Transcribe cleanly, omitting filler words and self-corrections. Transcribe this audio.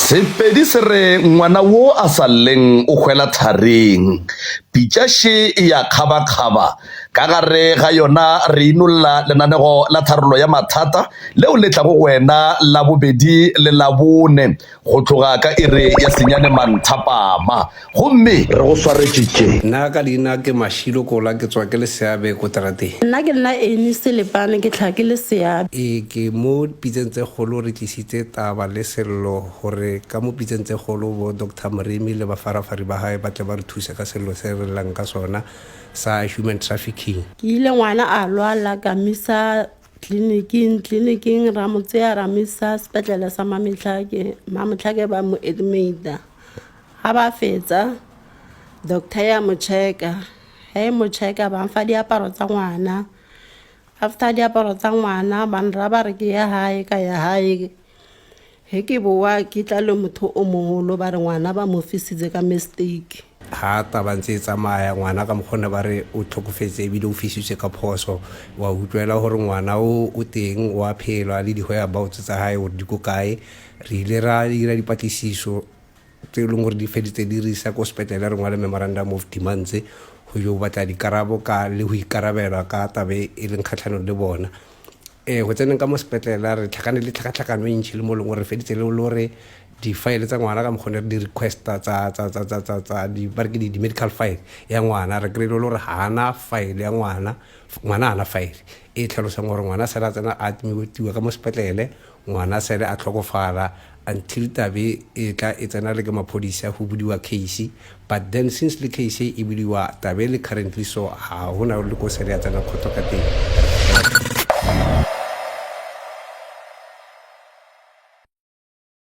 Sepedi se re ngwana wo a sa lleng o hwela thareng, pitšaše ya kgaba-kgaba ka gare ga yona re inolla lenanego la tharolo ya mathata leo le tlago wena la bobedi le la bone go tloga ka ire ya senyane manthapama gomme re go swaretšitše. Nna ka leina ke Mashilo Kola ke tswa ke le Seabe ko terateng. Nna ke nna Eni Selepane ke tlha ke le Seabe. Ke mo pitseng tse golo re tlisitse taba le sello gore ka mo pitseng tse golo bo Dr. Mremi le bafarafari ba hae ba tle ba re thuse ka sello se re lang ka sona sa human trafficking. Ke ile ngwana a lwala ka misa tleliniking ra mo tseya ra misa sepetlele sa Mametlhake ba mo admita. Ha ba fetsa doctor ya mo checka mo checka ba mfa diaparo tsa ngwana. After diaparo tsa ngwana ba nra ba re ke ya hae ka ya hae. He ke boa ke tla le motho o mogolo ba re ngwana ba mo fisitse ka mistake. Ha taba ntse tsamaya ngwana ka mokgone ba re o tlhokofetse ebile o fisitswe ka phoso wa utlwela gore ngwana o teng wa phela le di-whereabouts tsa hae gore di ko kae. Re ile ra dira dipatlisiso tse e leng gore di feditse di re isa ko sepetlele re ngwale memorandum of demands go yo batla dikarabo ka le go ikarabelwa ka tabe e leng kgatlhanong le bona. Go tseneng ka mo sepetlele re tlhakane le tlhakatlhakano e ntšhi le mo leng gore re feditse le gore di-file tsa ngwana ka mokgone di requesta tsa di-medical file ya ngwana re kry-ile gore ga ana file ya ngwana ana file e tlhalosang gore ngwana sele a tsena a admitiwa ka mo sepetlele ngwana sele a tlhokofala until tabe e tla e tsena le ke maphodisa go budiwa case. But then since le case e budiwa tabe le currently so ha hona le ko sele a tsena khoto ka teng.